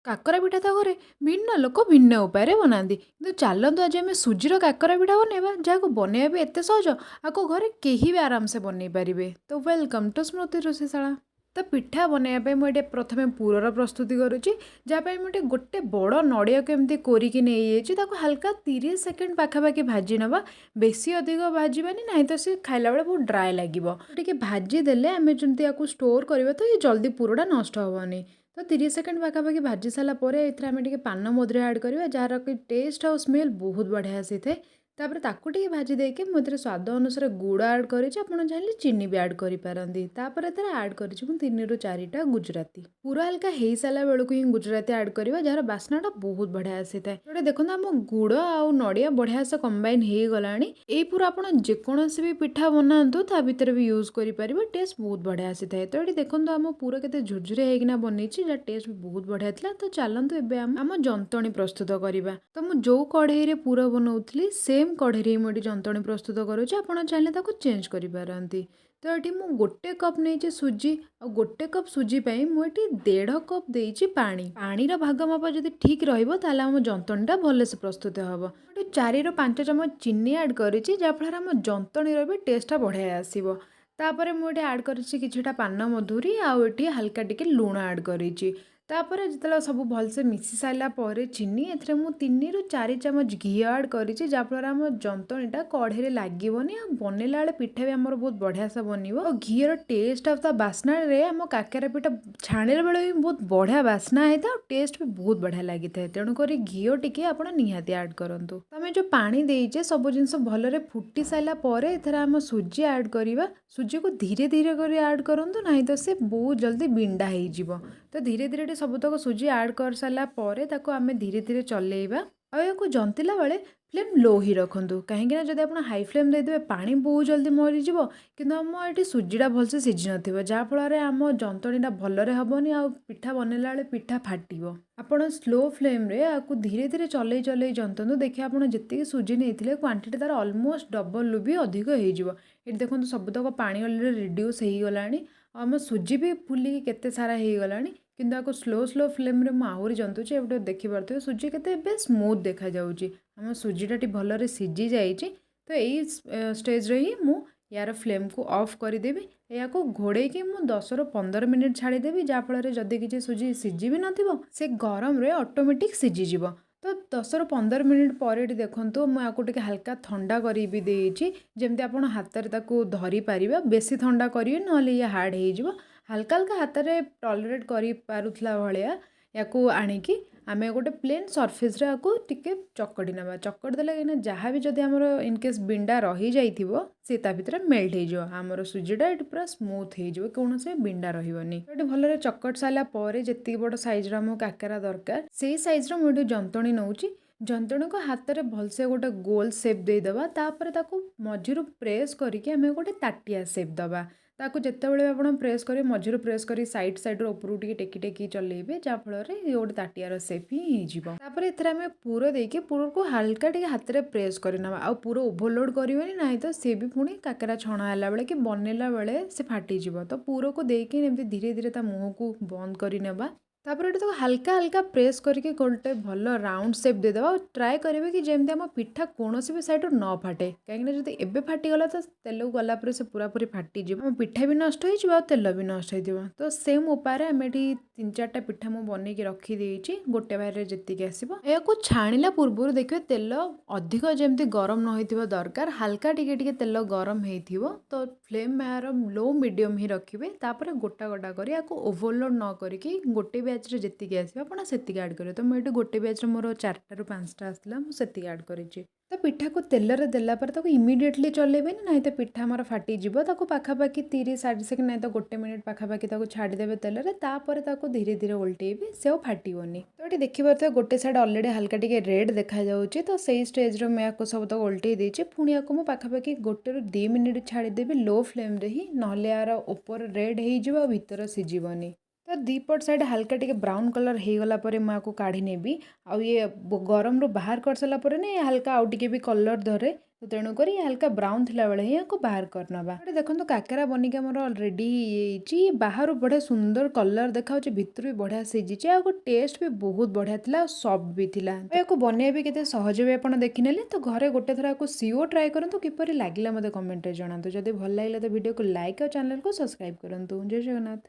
କାକରା ପିଠା ତ ଘରେ ଭିନ୍ନ ଲୋକ ଭିନ୍ନ ଉପାୟରେ ବନାନ୍ତି, କିନ୍ତୁ ଚାଲନ୍ତୁ ଆଜି ଆମେ ସୁଜିର କାକରା ପିଠା ବନେଇବା, ଯାହାକୁ ବନେଇବା ବି ଏତେ ସହଜ, ଆକୁ ଘରେ କେହି ବି ଆରାମସେ ବନେଇ ପାରିବେ। ତ ୱେଲକମ୍ ଟୁ ସ୍ମୃତି ରୋଷେଇଶାଳା। ତ ପିଠା ବନେଇବା ପାଇଁ ମୁଁ ଏଠି ପ୍ରଥମେ ପୁରର ପ୍ରସ୍ତୁତି କରୁଛି, ଯାହା ପାଇଁ ମୁଁ ଗୋଟେ ବଡ଼ ନଡ଼ିଆକୁ ଏମିତି କୋରିକି ନେଇଯାଇଛି। ତାକୁ ହାଲକା 30 ସେକେଣ୍ଡ ପାଖାପାଖି ଭାଜି ନେବା। ବେଶୀ ଅଧିକ ଭାଜିବାନି, ନାହିଁ ତ ସେ ଖାଇଲା ବେଳେ ବହୁତ ଡ୍ରାଏ ଲାଗିବ। ଟିକେ ଭାଜି ଦେଲେ ଆମେ ଯେମିତି ୟାକୁ ଷ୍ଟୋର୍ କରିବା ତ ଏ ଜଲ୍ଦି ପୁରଟା ନଷ୍ଟ ହେବନି। ତ 30 ସେକେଣ୍ଡ ପାଖାପାଖି ଭାଜି ସାରିଲା ପରେ ଏଥିରେ ଆମେ ଟିକେ ପାନ ମଧୁରୀ ଆଡ଼୍ କରିବା, ଯାହାର କି ଟେଷ୍ଟ ଆଉ ସ୍ମେଲ୍ ବହୁତ ବଢ଼ିଆ ଆସିଥାଏ। ତାପରେ ତାକୁ ଟିକେ ଭାଜି ଦେଇକି ମୁଁ ଏଥିରେ ସ୍ୱାଦ ଅନୁସାରେ ଗୁଡ଼ ଆଡ଼୍ କରିଛି। ଆପଣ ଚାହିଁଲେ ଚିନି ବି ଆଡ଼୍ କରିପାରନ୍ତି। ତାପରେ ଏଥିରେ ଆଡ଼୍ କରିଛି ମୁଁ 3ରୁ 4ଟା ଗୁଜୁରାତି। ପୁରା ହାଲକା ହେଇସାରିଲା ବେଳକୁ ହିଁ ଗୁଜୁରାତି ଆଡ଼୍ କରିବା, ଯାହାର ବାସ୍ନାଟା ବହୁତ ବଢ଼ିଆ ଆସିଥାଏ। ଗୋଟେ ଦେଖନ୍ତୁ ଆମ ଗୁଡ଼ ଆଉ ନଡ଼ିଆ ବଢ଼ିଆ ସେ କମ୍ବାଇନ୍ ହେଇଗଲାଣି। ଏଇ ପୁରା ଆପଣ ଯେକୌଣସି ବି ପିଠା ବନାନ୍ତୁ ତା ଭିତରେ ବି ୟୁଜ୍ କରିପାରିବେ, ଟେଷ୍ଟ ବହୁତ ବଢ଼ିଆ ଆସିଥାଏ। ତ ଏଠି ଦେଖନ୍ତୁ ଆମ ପୁର କେତେ ଝୁରଝୁରେ ହେଇକିନା ବନେଇଛି, ଯାହା ଟେଷ୍ଟ ବି ବହୁତ ବଢ଼ିଆ ଥିଲା। ତ ଚାଲନ୍ତୁ ଏବେ ଆମ ଜନ୍ତଣି ପ୍ରସ୍ତୁତ କରିବା। ତ ମୁଁ ଯେଉଁ କଢ଼େଇରେ ପୁର ବନଉଥିଲି ସେମ୍ କଢ଼େଇରେ ମୁଁ ଏଠି ଜନ୍ତଣି ପ୍ରସ୍ତୁତ କରୁଛି। ଆପଣ ଚାହିଁଲେ ତାକୁ ଚେଞ୍ଜ କରିପାରନ୍ତି। ତ ଏଠି ମୁଁ 1 କପ୍ ନେଇଛି ସୁଜି, ଆଉ 1 କପ୍ ସୁଜି ପାଇଁ ମୁଁ ଏଠି 1.5 କପ୍ ଦେଇଛି ପାଣି। ପାଣିର ଭାଗ ମାପ ଯଦି ଠିକ୍ ରହିବ ତାହେଲେ ଆମ ଜନ୍ତଣିଟା ଭଲସେ ପ୍ରସ୍ତୁତ ହେବ। ଏଠି 4ରୁ 5 ଚାମଚ ଚିନି ଆଡ଼୍ କରିଛି, ଯାହାଫଳରେ ଆମ ଜନ୍ତଣିର ବି ଟେଷ୍ଟଟା ବଢ଼ିଆ ଆସିବ। ତାପରେ ମୁଁ ଏଠି ଆଡ଼୍ କରିଛି କିଛିଟା ପାନ ମଧୁରୀ, ଆଉ ଏଠି ହାଲକା ଟିକେ ଲୁଣ ଆଡ଼୍ କରିଛି। ତାପରେ ଯେତେବେଳେ ସବୁ ଭଲସେ ମିଶି ସାରିଲା ପରେ ଚିନି, ଏଥିରେ ମୁଁ 3ରୁ 4 ଚାମଚ ଘିଅ ଆଡ଼୍ କରିଛି, ଯାହାଫଳରେ ଆମ ଜନ୍ତଣିଟା କଢ଼େଇରେ ଲାଗିବନି, ଆଉ ବନେଇଲା ବେଳେ ପିଠା ବି ଆମର ବହୁତ ବଢ଼ିଆସେ ବନିବ। ଆଉ ଘିଅର ଟେଷ୍ଟ ଆଉ ତା ବାସ୍ନାରେ ଆମ କାକରା ପିଠା ଛାଣିଲା ବେଳେ ବି ବହୁତ ବଢ଼ିଆ ବାସ୍ନା ହେଇଥାଏ, ଆଉ ଟେଷ୍ଟ ବି ବହୁତ ବଢ଼ିଆ ଲାଗିଥାଏ। ତେଣୁକରି ଘିଅ ଟିକେ ଆପଣ ନିହାତି ଆଡ଼୍ କରନ୍ତୁ। ଆମେ ଯେଉଁ ପାଣି ଦେଇଛେ ସବୁ ଜିନିଷ ଭଲରେ ଫୁଟି ସାରିଲା ପରେ ଏଥିରେ ଆମ ସୁଜି ଆଡ଼୍ କରିବା। ସୁଜିକୁ ଧୀରେ ଧୀରେ କରି ଆଡ଼୍ କରନ୍ତୁ, ନାହିଁ ତ ସେ ବହୁତ ଜଲ୍ଦି ବିଣ୍ଡା ହେଇଯିବ। ତ ଧୀରେ ଧୀରେ ଟିକେ ସବୁତକ ସୁଜି ଆଡ଼୍ କରିସାରିଲା ପରେ ତାକୁ ଆମେ ଧୀରେ ଧୀରେ ଚଲେଇବା। ଆଉ ୟାକୁ ଜନ୍ତିଲା ବେଳେ ଫ୍ଲେମ୍ ଲୋ ହିଁ ରଖନ୍ତୁ, କାହିଁକିନା ଯଦି ଆପଣ ହାଇ ଫ୍ଲେମ୍ ଦେଇଦେବେ ପାଣି ବହୁତ ଜଲ୍ଦି ମରିଯିବ, କିନ୍ତୁ ଆମ ଏଠି ସୁଜିଟା ଭଲସେ ସିଝି ନଥିବ, ଯାହାଫଳରେ ଆମ ଜନ୍ତଣିଟା ଭଲରେ ହେବନି, ଆଉ ପିଠା ବନେଇଲା ବେଳେ ପିଠା ଫାଟିବ। ଆପଣ ସ୍ଲୋ ଫ୍ଲେମ୍ରେ ଆକୁ ଧୀରେ ଧୀରେ ଚଲେଇ ଚଲେଇ ଜନ୍ତନ୍ତୁ। ଦେଖିବେ ଆପଣ ଯେତିକି ସୁଜି ନେଇଥିଲେ କ୍ୱାଣ୍ଟିଟି ତାର ଅଲମୋଷ୍ଟ ଡବଲରୁ ବି ଅଧିକ ହେଇଯିବ। ଏଠି ଦେଖନ୍ତୁ ସବୁତକ ପାଣି ଅଲରେଡ଼ି ରିଡ୍ୟୁସ୍ ହେଇଗଲାଣି, ଆଉ ଆମ ସୁଜି ବି ଫୁଲିକି କେତେ ସାରା ହେଇଗଲାଣି। କିନ୍ତୁ ଆକୁ ସ୍ଲୋ ଫ୍ଲେମ୍ରେ ମୁଁ ଆହୁରି ଜନ୍ତୁଛି। ଏବେ ଦେଖିପାରୁଥିବେ ସୁଜି କେତେ ଏବେ ସ୍ମୁଥ୍ ଦେଖାଯାଉଛି। ଆମ ସୁଜିଟା ଟିକେ ଭଲରେ ସିଝି ଯାଇଛି। ତ ଏଇ ଷ୍ଟେଜ୍ରେ ହିଁ ମୁଁ ୟାର ଫ୍ଲେମ୍କୁ ଅଫ୍ କରିଦେବି। ଏହାକୁ ଘୋଡ଼େଇକି ମୁଁ 10ରୁ 15 ମିନିଟ୍ ଛାଡ଼ିଦେବି, ଯାହାଫଳରେ ଯଦି କିଛି ସୁଜି ସିଝି ବି ନଥିବ ସେ ଗରମରେ ଅଟୋମେଟିକ୍ ସିଝିଯିବ। ତ 10ରୁ 15 ମିନିଟ୍ ପରେ ଏଠି ଦେଖନ୍ତୁ ମୁଁ ଆକୁ ଟିକେ ହାଲକା ଥଣ୍ଡା କରି ବି ଦେଇଛି, ଯେମିତି ଆପଣ ହାତରେ ତାକୁ ଧରିପାରିବେ। ବେଶୀ ଥଣ୍ଡା କରିବେ ନହେଲେ ଇଏ ହାର୍ଡ଼ ହେଇଯିବ। ହାଲକା ହାଲକା ହାତରେ ଟଲରେଟ୍ କରିପାରୁଥିଲା ଭଳିଆ ୟାକୁ ଆଣିକି ଆମେ ଗୋଟେ ପ୍ଲେନ୍ ସର୍ଫେସ୍ରେ ଆକୁ ଟିକେ ଚକଟି ନେବା। ଚକଟି ଦେଲେ କାହିଁକିନା ଯାହା ବି ଯଦି ଆମର ଇନକେସ୍ ବିଣ୍ଡା ରହିଯାଇଥିବ ସେ ତା ଭିତରେ ମେଲ୍ଟ ହେଇଯିବ। ଆମର ସୁଜିଟା ଏଠି ପୁରା ସ୍ମୁଥ୍ ହେଇଯିବ, କୌଣସି ବିଣ୍ଡା ରହିବନି। ଏଠି ଭଲରେ ଚକଟି ସାରିଲା ପରେ ଯେତିକି ବଡ଼ ସାଇଜ୍ର ଆମକୁ କାକରା ଦରକାର ସେଇ ସାଇଜ୍ର ମୁଁ ଏଠି ଜନ୍ତଣି ନେଉଛି। ଜନ୍ତଣିକୁ ହାତରେ ଭଲସେ ଗୋଟେ ଗୋଲ ସେପ୍ ଦେଇଦେବା। ତାପରେ ତାକୁ ମଝିରୁ ପ୍ରେସ୍ କରିକି ଆମେ ଗୋଟେ ତାଟିଆ ସେପ୍ ଦେବା। ତାକୁ ଯେତେବେଳେ ଆପଣ ପ୍ରେସ୍ କରିବେ ମଝିରୁ ପ୍ରେସ୍ କରି ସାଇଡ଼୍ରୁ ଉପରକୁ ଟିକେ ଟେକି ଟେକି ଚଲେଇବେ, ଯାହାଫଳରେ ଇଏ ଗୋଟେ ତାଟିଆର ସେପ୍ ହିଁ ହେଇଯିବ। ତାପରେ ଏଥିରେ ଆମେ ପୁର ଦେଇକି ପୁରକୁ ହାଲକା ଟିକେ ହାତରେ ପ୍ରେସ୍ କରିନେବା। ଆଉ ପୁର ଓଭରଲୋଡ଼ କରିବେନି, ନାହିଁ ତ ସିଏ ବି ପୁଣି କାକରା ଛଣା ହେଲା ବେଳେ କି ବନେଇଲା ବେଳେ ସେ ଫାଟିଯିବ। ତ ପୁରକୁ ଦେଇକି ଏମିତି ଧୀରେ ଧୀରେ ତା ମୁହଁକୁ ବନ୍ଦ କରିନେବା। ତାପରେ ଏଠି ତାକୁ ହାଲକା ହାଲକା ପ୍ରେସ୍ କରିକି ଗୋଟେ ଭଲ ରାଉଣ୍ଡ ସେପ୍ ଦେଇଦେବା। ଆଉ ଟ୍ରାଏ କରିବେ କି ଯେମିତି ଆମ ପିଠା କୌଣସି ବି ସାଇଡ଼୍ରୁ ନ ଫାଟେ, କାହିଁକିନା ଯଦି ଏବେ ଫାଟିଗଲା ତ ତେଲକୁ ଗଲା ପରେ ସେ ପୁରାପୁରି ଫାଟିଯିବ, ଆମ ପିଠା ବି ନଷ୍ଟ ହେଇଯିବ ଆଉ ତେଲ ବି ନଷ୍ଟ ହେଇଯିବ। ତ ସେମ୍ ଉପାୟରେ ଆମେ ଏଠି 3-4ଟା ପିଠା ମୁଁ ବନେଇକି ରଖିଦେଇଛି, ଗୋଟେ ବାରରେ ଯେତିକି ଆସିବ। ଏହାକୁ ଛାଣିଲା ପୂର୍ବରୁ ଦେଖିବେ ତେଲ ଅଧିକ ଯେମିତି ଗରମ ନ ହେଇଥିବା ଦରକାର, ହାଲକା ଟିକେ ଟିକେ ତେଲ ଗରମ ହେଇଥିବ। ତ ଫ୍ଲେମ୍ ଏହାର ଲୋ ମିଡ଼ିୟମ୍ ହିଁ ରଖିବେ। ତାପରେ ଗୋଟା ଗୋଟା କରି ଆକୁ ଓଭରଲୋଡ଼ ନ କରିକି ଗୋଟେ ବ୍ୟାଚ୍ରେ ଯେତିକି ଆସିବ ଆପଣ ସେତିକି ଆଡ଼୍ କରିବେ। ତ ମୁଁ ଏଠି ଗୋଟେ ବ୍ୟାଚ୍ରେ ମୋର 4ରୁ 5ଟା ଆସିଥିଲା, ମୁଁ ସେତିକି ଆଡ଼୍ କରିଛି। ତ ପିଠାକୁ ତେଲରେ ଦେଲା ପରେ ତାକୁ ଇମିଡ଼ିଏଟଲି ଚଲେଇବେନି, ନାହିଁ ତ ପିଠା ଆମର ଫାଟିଯିବ। ତାକୁ ପାଖାପାଖି 30-60 ସେକେଣ୍ଡ ନାହିଁ ତ 1 ମିନିଟ୍ ପାଖାପାଖି ତାକୁ ଛାଡ଼ିଦେବେ ତେଲରେ। ତାପରେ ତାକୁ ଧୀରେ ଧୀରେ ଓଲଟେଇବେ, ସେ ଆଉ ଫାଟିବନି। ତ ଏଠି ଦେଖିପାରୁଥିବେ ଗୋଟେ ସାଇଡ଼୍ ଅଲରେଡ଼ି ହାଲକା ଟିକେ ରେଡ୍ ଦେଖାଯାଉଛି। ତ ସେଇ ଷ୍ଟେଜ୍ରେ ମୁଁ ୟାକୁ ସବୁ ତାକୁ ଓଲଟେଇ ଦେଇଛି। ପୁଣି ୟାକୁ ମୁଁ ପାଖାପାଖି 1ରୁ 2 ମିନିଟ୍ ଛାଡ଼ିଦେବି ଲୋ ଫ୍ଲେମ୍ରେ ହିଁ, ନହେଲେ ୟାର ଉପର ରେଡ୍ ହେଇଯିବ ଆଉ ଭିତର ସିଝିବନି। ତ ଦୁଇପଟ ସାଇଡ଼୍ ହାଲକା ଟିକେ ବ୍ରାଉନ୍ କଲର୍ ହେଇଗଲା ପରେ ମୁଁ ଆକୁ କାଢ଼ି ନେବି। ଆଉ ଇଏ ଗରମରୁ ବାହାର କରିସାରିଲା ପରେ ନା ହାଲକା ଆଉ ଟିକେ ବି କଲର୍ ଧରେ, ତ ତେଣୁକରି ହାଲକା ବ୍ରାଉନ୍ ଥିଲାବେଳେ ହିଁ ଆକୁ ବାହାର କରିନେବା। ଏଠି ଦେଖନ୍ତୁ କାକେରା ବନିକି ଆମର ରେଡ଼ି ହେଇଯାଇଛି। ବାହାରୁ ବଢ଼ିଆ ସୁନ୍ଦର କଲର୍ ଦେଖାଯାଉଛି, ଭିତରୁ ବି ବଢ଼ିଆ ସିଝିଛି, ଆଉ ଟେଷ୍ଟ ବି ବହୁତ ବଢ଼ିଆ ଥିଲା ଆଉ ସଫ୍ଟ ବି ଥିଲା। ଏହାକୁ ବନେଇବା ବି କେତେ ସହଜ ବି ଆପଣ ଦେଖିନେଲେ। ତ ଘରେ ଗୋଟେ ଥର ଆକୁ ସିଓର ଟ୍ରାଏ କରନ୍ତୁ। କିପରି ଲାଗିଲା ମୋତେ କମେଣ୍ଟରେ ଜଣାନ୍ତୁ। ଯଦି ଭଲ ଲାଗିଲା ତ ଭିଡ଼ିଓକୁ ଲାଇକ୍ ଆଉ ଚ୍ୟାନେଲକୁ ସବସ୍କ୍ରାଇବ୍ କରନ୍ତୁ। ଜୟ ଜଗନ୍ନାଥ।